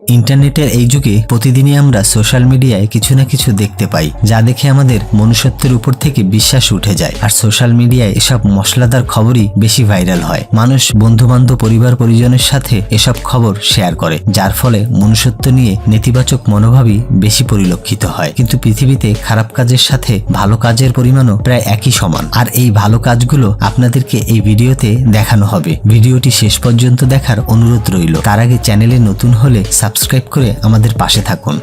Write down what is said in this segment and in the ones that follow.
ইন্টারনেটের এই যুগে প্রতিদিনই আমরা সোশ্যাল মিডিয়ায় কিছু না কিছু দেখতে পাই, যা দেখে আমাদের মনুষ্যত্বের উপর থেকে বিশ্বাস উঠে যায়। আর সোশ্যাল মিডিয়ায় এসব মশলাদার খবরই বেশি ভাইরাল হয়। মানুষ, বন্ধু-বান্ধব, পরিবার পরিজনের সাথে এসব খবর শেয়ার করে, যার ফলে মনুষ্যত্ব নিয়ে নেতিবাচক মনোভাবই বেশি পরিলক্ষিত হয়। কিন্তু পৃথিবীতে খারাপ কাজের সাথে ভালো কাজের পরিমাণও প্রায় একই সমান। আর এই ভালো কাজগুলো আপনাদেরকে এই ভিডিওতে দেখানো হবে। ভিডিওটি শেষ পর্যন্ত দেখার অনুরোধ রইল। তার আগে চ্যানেলে নতুন হলে সাবস্ক্রাইব করে আমাদের পাশে থাকুন।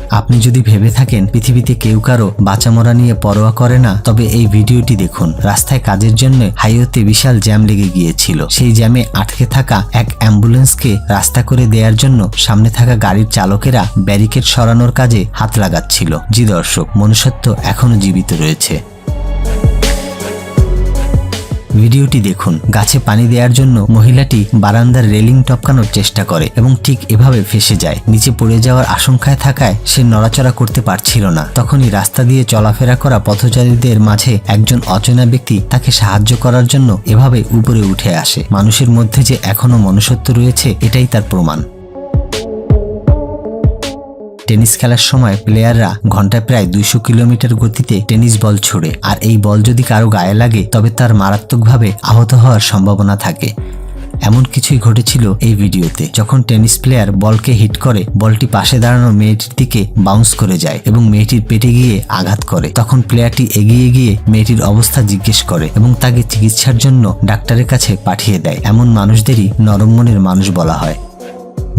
আপনি যদি ভেবে থাকেন পৃথিবীতে কেউ কারো বাঁচা মরা নিয়ে পরোয়া করে না, তবে এই ভিডিওটি দেখুন। রাস্তায় কাজের জন্য হাইওয়েতে বিশাল জ্যাম লেগে গিয়েছিল। সেই জ্যামে আটকে থাকা এক অ্যাম্বুলেন্সকে রাস্তা করে দেওয়ার জন্য সামনে থাকা গাড়ির চালকেরা ব্যারিকেড সরানোর কাজে হাত লাগাচ্ছিল। জি দর্শক, মনুষ্যত্ব এখনো জীবিত রয়েছে। ভিডিওটি দেখুন। গাছে পানি দেওয়ার জন্য মহিলাটি বারান্দার রেলিং টপকানোর চেষ্টা করে এবং ঠিক এভাবে ফেসে যায়। নিচে পড়ে যাওয়ার আশঙ্কায় থাকায় সে নড়াচড়া করতে পারছিল না। তখনই রাস্তা দিয়ে চলাফেরা করা পথচারীদের মাঝে একজন অচেনা ব্যক্তি তাকে সাহায্য করার জন্য এভাবে উপরে উঠে আসে। মানুষের মধ্যে যে এখনো মনুষ্যত্ব রয়েছে, এটাই তার প্রমাণ। টেনিস খেলার সময় প্লেয়াররা ঘন্টায় প্রায় 200 কিলোমিটার গতিতে টেনিস বল ছোড়ে। আর এই বল যদি কারো গায়ে লাগে তবে তার মারাত্মকভাবে আহত হওয়ার সম্ভাবনা থাকে। এমন কিছুই ঘটেছিল এই ভিডিওতে। যখন টেনিস প্লেয়ার বলকে হিট করে, বলটি পাশে দাঁড়ানো মেয়েটির দিকে বাউন্স করে যায় এবং মেয়েটির পেটে গিয়ে আঘাত করে। তখন প্লেয়ারটি এগিয়ে গিয়ে মেয়েটির অবস্থা জিজ্ঞেস করে এবং তাকে চিকিৎসার জন্য ডাক্তারের কাছে পাঠিয়ে দেয়। এমন মানুষদেরই নরম মনের মানুষ বলা হয়।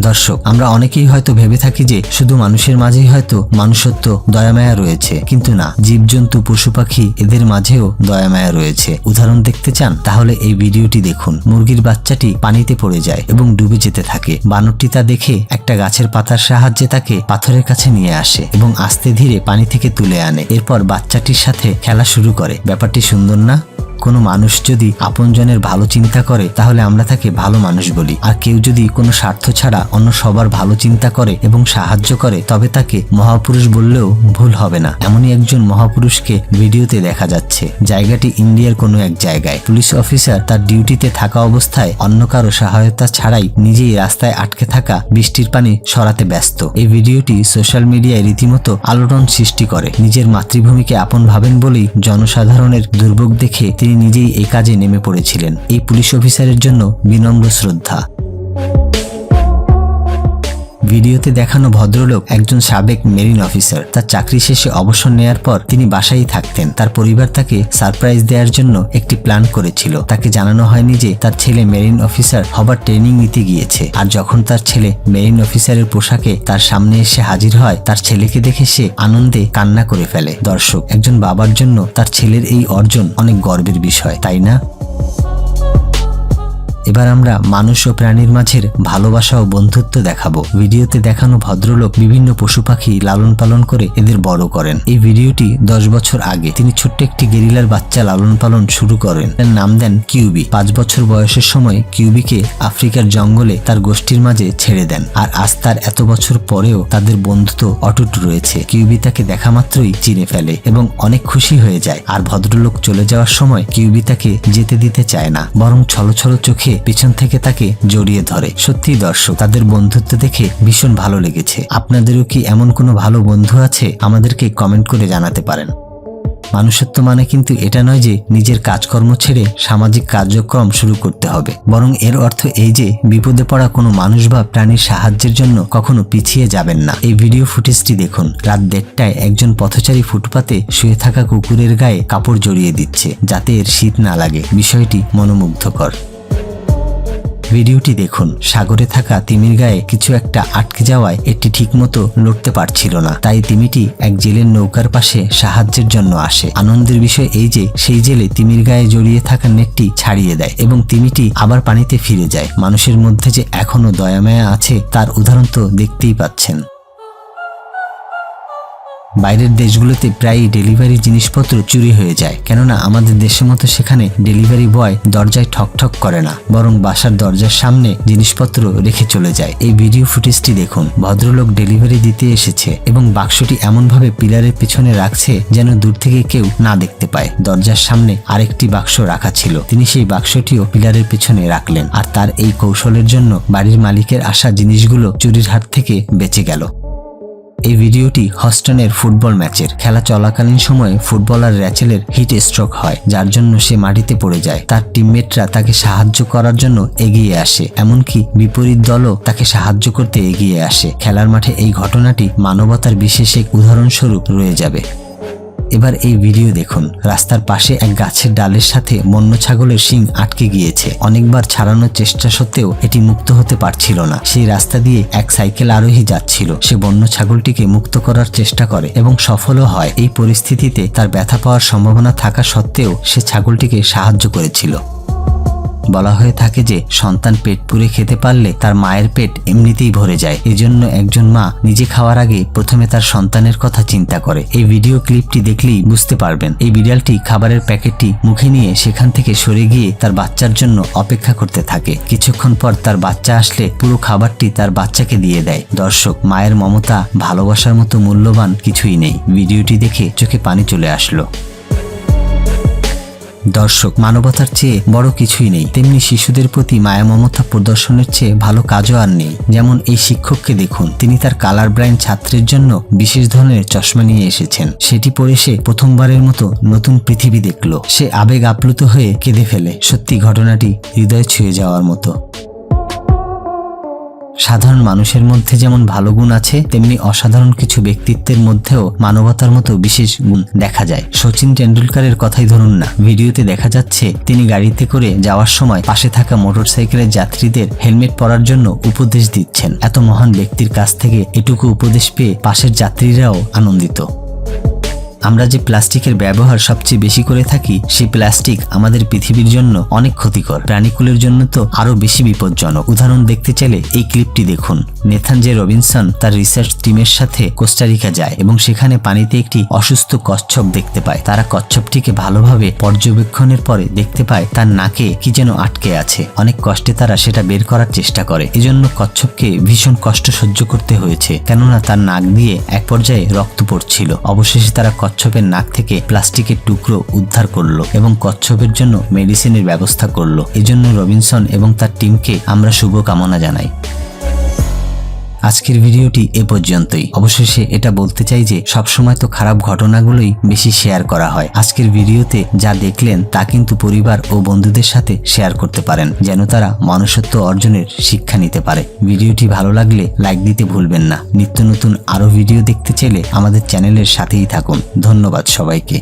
দর্শক, আমরা অনেকেই হয়তো ভেবে থাকি যে শুধু মানুষের মাঝেই হয়তো মানুষত্ব, দয়ামায়া রয়েছে, কিন্তু না। জীবজন্তু, পশু পাখি, এদের মাঝেও দয়ামায়া রয়েছে। উদাহরণ দেখতে চান? তাহলে এই ভিডিওটি দেখুন। মুরগির বাচ্চাটি পানিতে পড়ে যায় এবং ডুবে যেতে থাকে। বানরটি তা দেখে একটা গাছের পাতার সাহায্যে তাকে পাথরের কাছে নিয়ে আসে এবং আস্তে ধীরে পানি থেকে তুলে আনে। এরপর বাচ্চাটির সাথে খেলা শুরু করে। ব্যাপারটি সুন্দর না? কোনো মানুষ যদি আপনজনের ভালো চিন্তা করে তাহলে আমরা তাকে ভালো মানুষ বলি। আর কেউ যদি কোনো স্বার্থ ছাড়া অন্য সবার ভালো চিন্তা করে এবং সাহায্য করে, তবে তাকে মহাপুরুষ বললেও ভুল হবে না। এমনই একজন মহাপুরুষকে ভিডিওতে দেখা যাচ্ছে। জায়গাটি ইন্ডিয়ার কোনো এক জায়গায়। পুলিশ অফিসার তার ডিউটিতে থাকা অবস্থায় অন্য কারো সহায়তা ছাড়াই নিজেই রাস্তায় আটকে থাকা বৃষ্টির পানি সরাতে ব্যস্ত। এই ভিডিওটি সোশ্যাল মিডিয়ায় রীতিমতো আলোড়ন সৃষ্টি করে। নিজের মাতৃভূমিকে আপন ভাবেন বলেই জনসাধারণের দুর্ভোগ দেখে তিনি নিজেই এই কাজে নেমে পড়েছিলেন। এই পুলিশ অফিসারের জন্য বিনম্র শ্রদ্ধা। ভিডিওতে দেখানো ভদ্রলোক একজন সাবেক মেরিন অফিসার। তার চাকরি শেষে অবসর নেয়ার পর তিনি বাসায় থাকতেন। তার পরিবার তাকে সারপ্রাইজ দেওয়ার জন্য একটি প্ল্যান করেছিল। তাকে জানানো হয়নি যে তার ছেলে মেরিন অফিসার হবার ট্রেনিং নিতে গিয়েছে। আর যখন তার ছেলে মেরিন অফিসারের পোশাকে তার সামনে এসে হাজির হয়, তার ছেলেকে দেখে সে আনন্দে কান্না করে ফেলে। দর্শক, একজন বাবার জন্য তার ছেলের এই অর্জন অনেক গর্বের বিষয়, তাই না? এবার আমরা মানুষ ও প্রাণীর মাঝের ভালোবাসা ও বন্ধুত্ব দেখাবো। ভিডিওতে দেখানো ভদ্রলোক বিভিন্ন পশু পাখি লালন পালন করে এদের বড় করেন। এই ভিডিওটি 10 বছর আগে। তিনি ছোট্ট একটি গেরিলার বাচ্চা লালন পালন শুরু করেন। এর নাম দেন কিউবি। 5 বছর বয়সের সময় কিউবিকে আফ্রিকার জঙ্গলে তার গোষ্ঠীর মাঝে ছেড়ে দেন। আর আজ তার এত বছর পরেও তাদের বন্ধুত্ব অটুট রয়েছে। কিউবি তাকে দেখা মাত্রই চিনে ফেলে এবং অনেক খুশি হয়ে যায়। আর ভদ্রলোক চলে যাওয়ার সময় কিউবি তাকে যেতে দিতে চায় না, বরং ছলছল চোখে পিছন থেকে তাকে জড়িয়ে ধরে। সত্যি দর্শক, তাদের বন্ধুত্ব দেখে ভীষণ ভালো লেগেছে। আপনাদেরও কি এমন কোনো ভালো বন্ধু আছে? আমাদেরকে কমেন্ট করে জানাতে পারেন। মানুষত্ব মানে কিন্তু এটা নয় যে নিজের কাজকর্ম ছেড়ে সামাজিক কার্যক্রম শুরু করতে হবে, বরং এর অর্থ এই যে বিপদে পড়া কোনো মানুষ বা প্রাণীর সাহায্যের জন্য কখনো পিছিয়ে যাবেন না। এই ভিডিও ফুটেজটি দেখুন। রাত 1:30টায় একজন পথচারী ফুটপাতে শুয়ে থাকা কুকুরের গায়ে কাপড় জড়িয়ে দিচ্ছে যাতে এর শীত না লাগে। বিষয়টি মনোমুগ্ধকর। ভিডিওটি দেখুন। সাগরে থাকা তিমির গায়ে কিছু একটা আটকে যাওয়ায় এটি ঠিকমতো লড়তে পারছিল না। তাই তিমিটি এক জেলের নৌকার পাশে সাহায্যের জন্য আসে। আনন্দের বিষয় এই যে সেই জেলে তিমির গায়ে জড়িয়ে থাকা নেটটি ছাড়িয়ে দেয় এবং তিমিটি আবার পানিতে ফিরে যায়। মানুষের মধ্যে যে এখনো দয়ামায়া আছে তার উদাহরণ তো দেখতেই পাচ্ছেন। বাইরের দেশগুলোতে প্রায়ই ডেলিভারি জিনিসপত্র চুরি হয়ে যায়, কেননা আমাদের দেশের মতো সেখানে ডেলিভারি বয় দরজায় ঠকঠক করে না, বরং বাসার দরজার সামনে জিনিসপত্র রেখে চলে যায়। এই ভিডিও ফুটেজটি দেখুন। ভদ্রলোক ডেলিভারি দিতে এসেছে এবং বাক্সটি এমনভাবে পিলারের পেছনে রাখছে যেন দূর থেকে কেউ না দেখতে পায়। দরজার সামনে আরেকটি বাক্স রাখা ছিল, তিনি সেই বাক্সটিও পিলারের পেছনে রাখলেন, আর তার এই কৌশলের জন্য বাড়ির মালিকের আসা জিনিসগুলো চুরির হাত থেকে বেঁচে গেল। এই ভিডিওটি হস্টনের ফুটবল ম্যাচের। খেলা চলাকালীন সময়ে ফুটবলার র্যাচেলের হিট স্ট্রোক হয়, যার জন্য সে মাটিতে পড়ে যায়। তার টিমমেটরা তাকে সাহায্য করার জন্য এগিয়ে আসে, এমনকি বিপরীত দলও তাকে সাহায্য করতে এগিয়ে আসে। খেলার মাঠে এই ঘটনাটি মানবতার বিশেষ এক উদাহরণস্বরূপ রয়ে যাবে। এবার এই ভিডিও দেখুন। রাস্তার পাশে এক গাছের ডালের সাথে বন্য ছাগলের শিং আটকে গিয়েছে। অনেকবার ছাড়ানোর চেষ্টা সত্ত্বেও এটি মুক্ত হতে পারছিল না। সেই রাস্তা দিয়ে এক সাইকেল আরোহী যাচ্ছিল। সে বন্য ছাগলটিকে মুক্ত করার চেষ্টা করে এবং সফলও হয়। এই পরিস্থিতিতে তার ব্যথা পাওয়ার সম্ভাবনা থাকা সত্ত্বেও সে ছাগলটিকে সাহায্য করেছিল। বলা হয়ে থাকে যে সন্তান পেট পুরে খেতে পারলে তার মায়ের পেট এমনিতেই ভরে যায়। এজন্য একজন মা নিজে খাওয়ার আগে প্রথমে তার সন্তানের কথা চিন্তা করে। এই ভিডিও ক্লিপটি দেখলেই বুঝতে পারবেন। এই বিড়ালটি খাবারের প্যাকেটটি মুখে নিয়ে সেখান থেকে সরে গিয়ে তার বাচ্চার জন্য অপেক্ষা করতে থাকে। কিছুক্ষণ পর তার বাচ্চা আসলে পুরো খাবারটি তার বাচ্চাকে দিয়ে দেয়। দর্শক, মায়ের মমতা, ভালোবাসার মতো মূল্যবান কিছুই নেই। ভিডিওটি দেখে চোখে পানি চলে আসলো। দর্শক, মানবতার চেয়ে বড় কিছুই নেই, তেমনি শিশুদের প্রতি মায়া মমতা প্রদর্শনের চেয়ে ভালো কাজও আর নেই। যেমন এই শিক্ষককে দেখুন, তিনি তার কালার ব্লাইন্ড ছাত্রের জন্য বিশেষ ধরনের চশমা নিয়ে এসেছেন। সেটি পরে সে প্রথমবারের মতো নতুন পৃথিবী দেখল। সে আবেগ আপ্লুত হয়ে কেঁদে ফেলে। সত্যি ঘটনাটি হৃদয় ছুঁয়ে যাওয়ার মতো। সাধারণ মানুষের মধ্যে যেমন ভালো গুণ আছে, তেমনি অসাধারণ কিছু ব্যক্তিত্বের মধ্যেও মানবতার মতো বিশেষ গুণ দেখা যায়। সচিন টেন্ডুলকারের কথাই ধরুন না। ভিডিওতে দেখা যাচ্ছে তিনি গাড়িতে করে যাওয়ার সময় পাশে থাকা মোটরসাইকেলের যাত্রীদের হেলমেট পরার জন্য উপদেশ দিচ্ছেন। এত মহান ব্যক্তির কাছ থেকে এটুকু উপদেশ পেয়ে পাশের যাত্রীরাও আনন্দিত। আমরা যে প্লাস্টিকের ব্যবহার সবচেয়ে বেশি করে থাকি, সেই প্লাস্টিক আমাদের পৃথিবীর জন্য অনেক ক্ষতিকর, প্রাণীকুলের জন্য তো আরো বেশি বিপজ্জনক। উদাহরণ দেখতে চাইলে এই ক্লিপটি দেখুন। নেথান জে রবিনসন তার রিসার্চ টিমের সাথে কোস্টারিকা যায় এবং সেখানে পানিতে একটি অসুস্থ কচ্ছপ দেখতে পায়। তারা কচ্ছপটিকে ভালোভাবে পর্যবেক্ষণের পরে দেখতে পায় তার নাকে কি যেন আটকে আছে। অনেক কষ্টে তারা সেটা বের করার চেষ্টা করে। এজন্য কচ্ছপকে ভীষণ কষ্ট সহ্য করতে হয়েছে, কেননা তার নাক দিয়ে এক পর্যায়ে রক্ত পড়ছিল। অবশেষে তারা কচ্ছপের নাক থেকে প্লাস্টিকের টুকরো উদ্ধার করলো এবং কচ্ছপের জন্য মেডিসিনের ব্যবস্থা করলো। এজন্য রবিনসন এবং তার টিমকে আমরা শুভকামনা জানাই। আজকের ভিডিওটি এ পর্যন্তই। অবশেষে এটা বলতে চাই যে সবসময় তো খারাপ ঘটনাগুলোই বেশি শেয়ার করা হয়। আজকের ভিডিওতে যা দেখলেন তা কিন্তু পরিবার ও বন্ধুদের সাথে শেয়ার করতে পারেন, যেন তারা মনুষ্যত্ব অর্জনের শিক্ষা নিতে পারে। ভিডিওটি ভালো লাগলে লাইক দিতে ভুলবেন না। নিত্য নতুন আরো ভিডিও দেখতে চাইলে আমাদের চ্যানেলের সাথেই থাকুন। ধন্যবাদ সবাইকে।